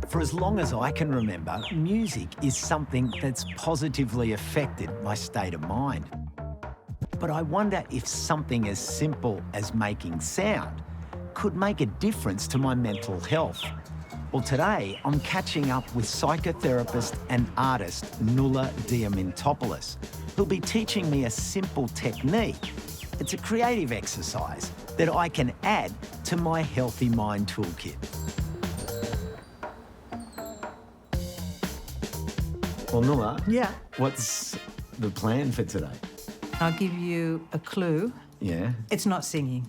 For as long as I can remember, music is something that's positively affected my state of mind. But I wonder if something as simple as making sound could make a difference to my mental health. Well, today I'm catching up with psychotherapist and artist Noula Diamantopoulos, who'll be teaching me a simple technique. It's a creative exercise that I can add to my Healthy Mind toolkit. Well, Noula, Yeah. what's the plan for today? I'll give you a clue. Yeah, It's not singing.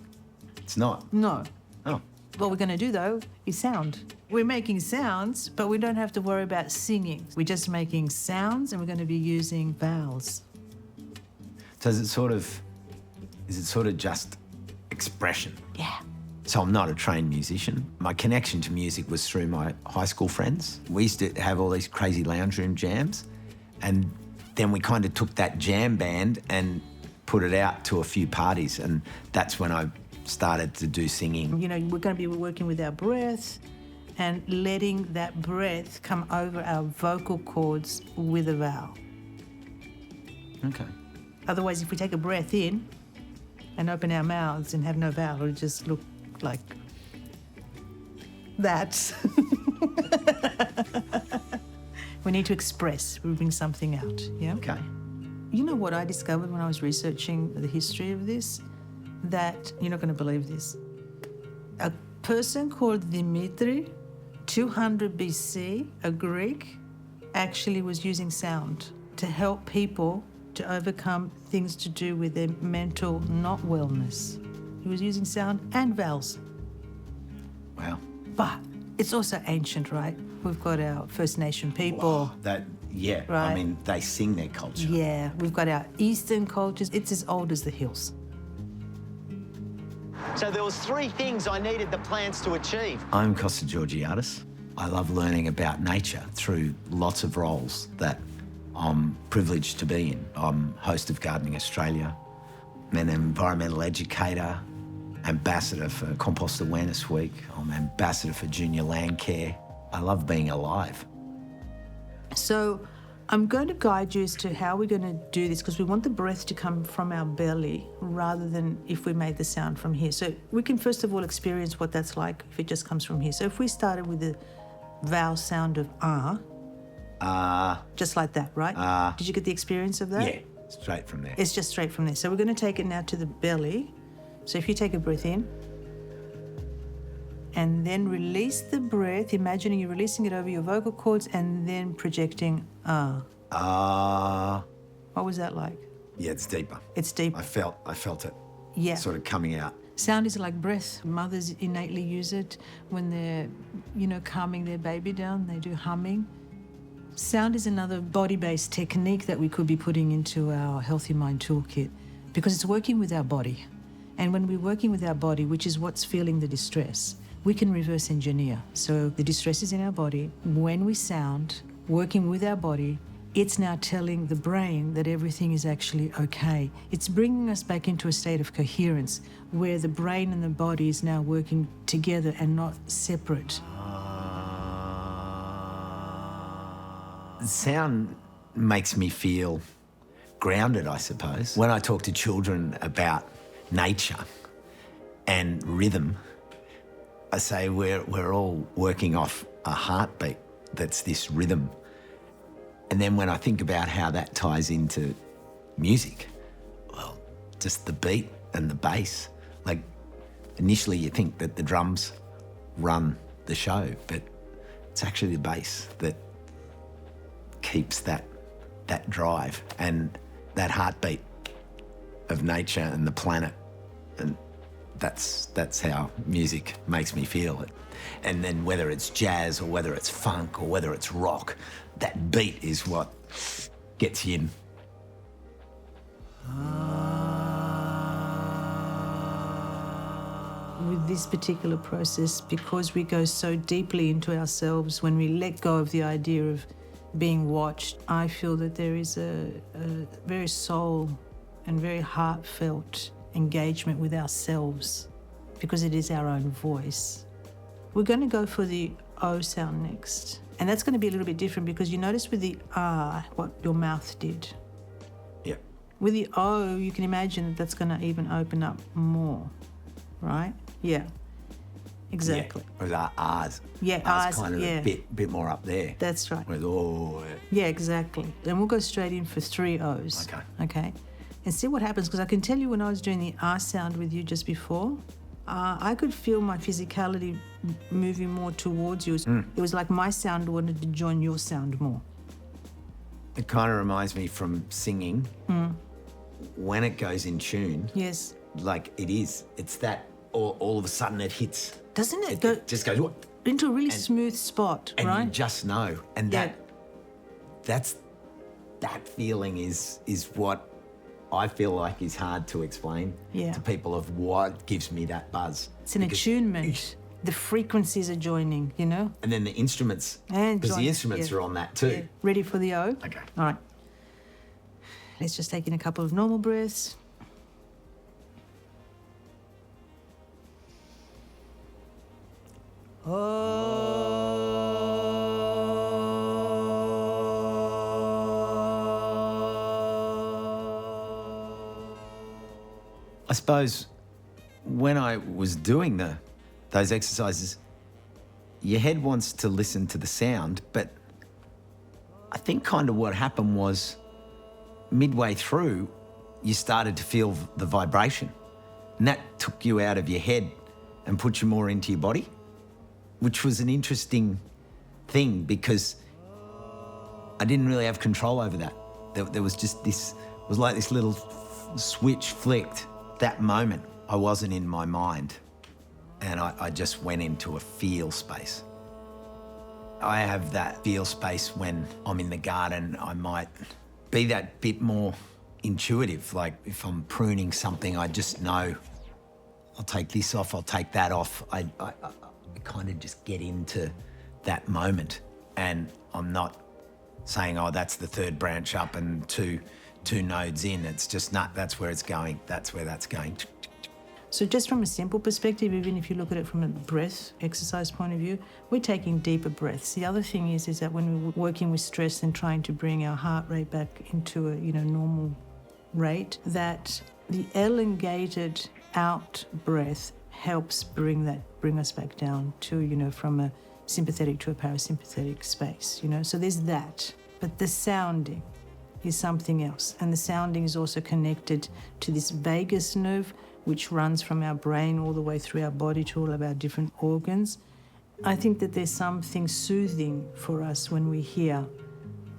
it's not. No. Oh, What we're going to do, though, is sound. We're making sounds, but we don't have to worry about singing. We're just making sounds, and we're going to be using vowels. so is it sort of just expression? Yeah. So I'm not a trained musician. My connection to music was through my high school friends. We used to have all these crazy lounge room jams, and then we kind of took that jam band and put it out to a few parties, and that's when I started to do singing. You know, we're going to be working with our breath and letting that breath come over our vocal cords with a vowel. Okay. Otherwise, if we take a breath in and open our mouths and have no vowel, it'll just look like that. We need to express. We bring something out, yeah? Okay. You know what I discovered when I was researching the history of this? That, you're not going to believe this. A person called Dimitri, 200 BC, a Greek, actually was using sound to help people to overcome things to do with their mental not wellness. He was using sound and vowels. Wow. But it's also ancient, right? We've got our First Nation people. Yeah. Right. I mean, they sing their culture. Yeah, we've got our Eastern cultures. It's as old as the hills. So there was three things I needed the plants to achieve. I'm Costa Georgiadis. I love learning about nature through lots of roles that I'm privileged to be in. I'm host of Gardening Australia, an environmental educator, ambassador for Compost Awareness Week. I'm ambassador for Junior Land Care. I love being alive. So I'm going to guide you as to how we're going to do this, because we want the breath to come from our belly rather than if we made the sound from here. So we can first of all experience what that's like if it just comes from here. So if we started with the vowel sound of just like that, right? Did you get the experience of that? Yeah, straight from there. It's just straight from there. So we're going to take it now to the belly. So if you take a breath in and then release the breath, imagining you're releasing it over your vocal cords and then projecting What was that like? Yeah, it's deeper. It's deep. I felt it Yeah. sort of coming out. Sound is like breath. Mothers innately use it when they're, calming their baby down. They do humming. Sound is another body-based technique that we could be putting into our Healthy Mind toolkit because it's working with our body. And when we're working with our body, which is what's feeling the distress, we can reverse engineer. So the distress is in our body. When we sound, working with our body, it's now telling the brain that everything is actually okay. It's bringing us back into a state of coherence where the brain and the body is now working together and not separate. Sound makes me feel grounded, I suppose. When I talk to children about nature and rhythm, I say we're all working off a heartbeat that's this rhythm. And then when I think about how that ties into music, well, just the beat and the bass. Like, initially you think that the drums run the show, but it's actually the bass that keeps that drive and that heartbeat of nature and the planet. And that's how music makes me feel. And then whether it's jazz or whether it's funk or whether it's rock, that beat is what gets you in. With this particular process, because we go so deeply into ourselves, when we let go of the idea of being watched, I feel that there is a very soul and very heartfelt engagement with ourselves because it is our own voice. We're going to go for the O sound next. And that's going to be a little bit different because you notice with the R what your mouth did. Yep. With the O, you can imagine that's going to even open up more, right? Yeah, exactly. Yeah. Whereas our R's. Yeah, R's R's, kind of yeah. a bit more up there. That's right. Whereas, Yeah, exactly. And we'll go straight in for 3 O's. Okay. And see what happens, because I can tell you when I was doing the R sound with you just before, I could feel my physicality moving more towards you. It was like my sound wanted to join your sound more. It kind of reminds me from singing, when it goes in tune, Yes. like it is. It's that all of a sudden it hits. Doesn't it go It just goes, what? into a really smooth spot, And right? you just know. And Yeah. that feeling is what I feel like is hard to explain Yeah. to people of what gives me that buzz. It's an attunement. The frequencies are joining, you know? And then the instruments, And because the join- instruments yeah. are on that too. Yeah. Ready for the O? Okay. All right. Let's just take in a couple of normal breaths. I suppose when I was doing those exercises, your head wants to listen to the sound, but I think kind of what happened was midway through, you started to feel the vibration, and that took you out of your head and put you more into your body, which was an interesting thing because I didn't really have control over that. There was just this, it was like this little switch flicked. That moment, I wasn't in my mind, and I just went into a feel space. I have that feel space when I'm in the garden. I might be that bit more intuitive. Like if I'm pruning something, I just know I'll take this off, I'll take that off. I kind of just get into that moment, and I'm not saying, oh, that's the third branch up and two nodes in. It's just not, that's where it's going. That's where that's going. So just from a simple perspective, even if you look at it from a breath exercise point of view, we're taking deeper breaths. The other thing is that when we're working with stress and trying to bring our heart rate back into a normal rate, that the elongated out breath helps bring us back down to, from a sympathetic to a parasympathetic space, So there's that. But the sounding is something else. And the sounding is also connected to this vagus nerve, which runs from our brain all the way through our body to all of our different organs. I think that there's something soothing for us when we hear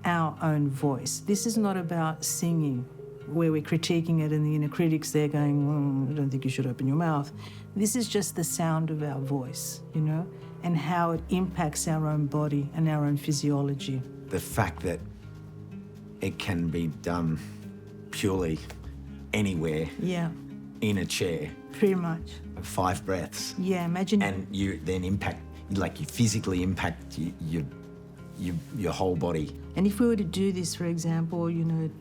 our own voice. This is not about singing, where we're critiquing it and the inner critics there going, I don't think you should open your mouth. This is just the sound of our voice, and how it impacts our own body and our own physiology. The fact that it can be done purely anywhere, in a chair, pretty much. 5 breaths. Yeah, imagine. And you then you physically impact your whole body. And if we were to do this, for example,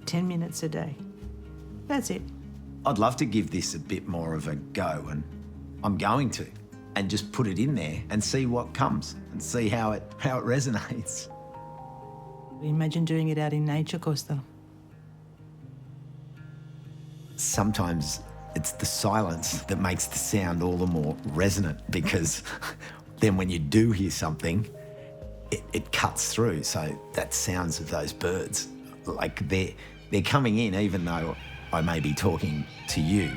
10 minutes a day, that's it. I'd love to give this a bit more of a go, and I'm going to, and just put it in there and see what comes and see how it resonates. Imagine doing it out in nature, Costa. Sometimes It's the silence that makes the sound all the more resonant, because then when you do hear something, it cuts through. So that sounds of those birds, like they're coming in, even though I may be talking to you,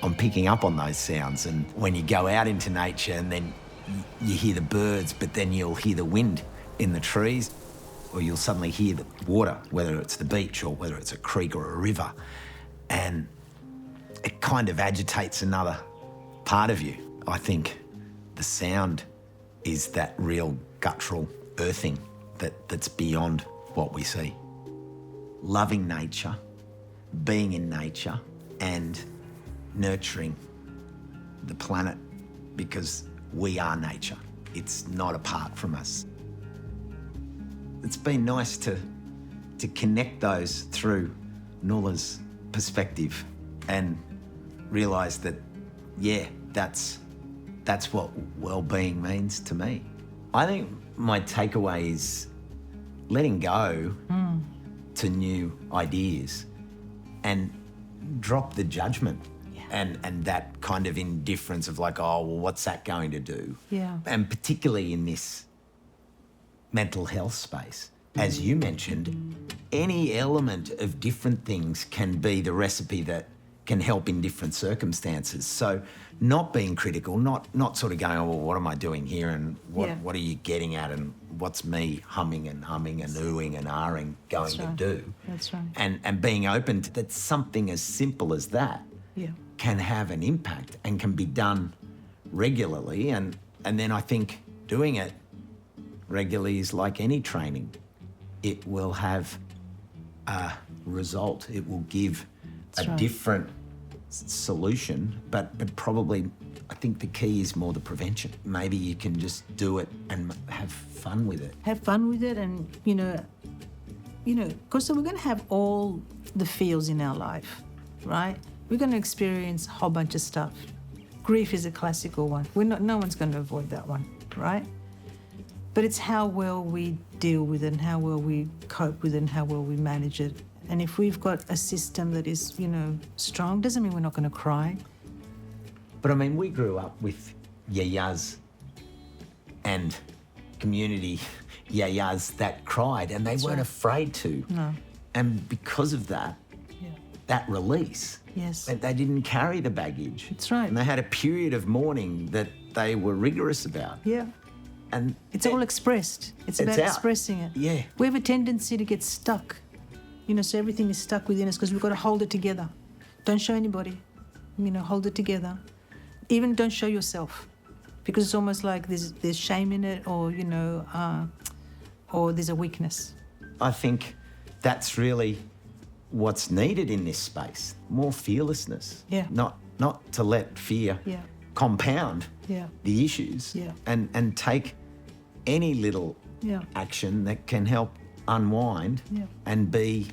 I'm picking up on those sounds. And when you go out into nature and then you hear the birds, but then you'll hear the wind in the trees, or you'll suddenly hear the water, whether it's the beach or whether it's a creek or a river, and it kind of agitates another part of you. I think the sound is that real guttural earthing that's beyond what we see. Loving nature, being in nature, and nurturing the planet, because we are nature. It's not apart from us. It's been nice to connect those through Noula's perspective and realise that, yeah, that's what well-being means to me. I think my takeaway is letting go to new ideas and drop the judgment and that kind of indifference of like, oh, well, what's that going to do? Yeah. And particularly in this mental health space, as you mentioned, any element of different things can be the recipe that can help in different circumstances. So not being critical, not sort of going, oh, well, what am I doing here and what are you getting at and what's me humming and oohing and ahhing going to do? That's right. And being open to that something as simple as that can have an impact and can be done regularly. And then I think doing it regularly is like any training. It will have a result. It will give different solution, but probably I think the key is more the prevention. Maybe you can just do it and have fun with it. Have fun with it, and Costa, we're going to have all the feels in our life, right? We're going to experience a whole bunch of stuff. Grief is a classical one. No one's going to avoid that one, right? But it's how well we deal with it and how well we cope with it and how well we manage it. And if we've got a system that is, strong, doesn't mean we're not going to cry. But I mean, we grew up with yayas and community yayas that cried and they weren't afraid to. No. And because of that, that release, they didn't carry the baggage. That's right. And they had a period of mourning that they were rigorous about. Yeah. And it's all expressed. It's about expressing it. Yeah. We have a tendency to get stuck. So everything is stuck within us because we've got to hold it together. Don't show anybody. Hold it together. Even don't show yourself, because it's almost like there's shame in it, or or there's a weakness. I think that's really what's needed in this space. More fearlessness. Yeah. Not to let fear compound the issues. Yeah. And take any little action that can help unwind and be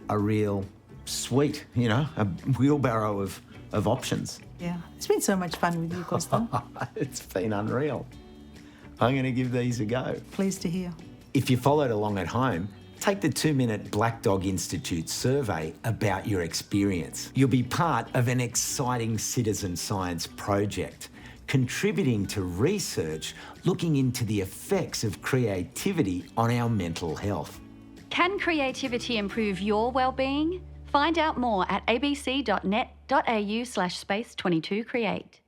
a real sweet, a wheelbarrow of options. Yeah. It's been so much fun with you, Costa. It's been unreal. I'm going to give these a go. Pleased to hear. If you followed along at home, take the 2-minute Black Dog Institute survey about your experience. You'll be part of an exciting citizen science project, contributing to research looking into the effects of creativity on our mental health. Can creativity improve your wellbeing? Find out more at abc.net.au/space22create.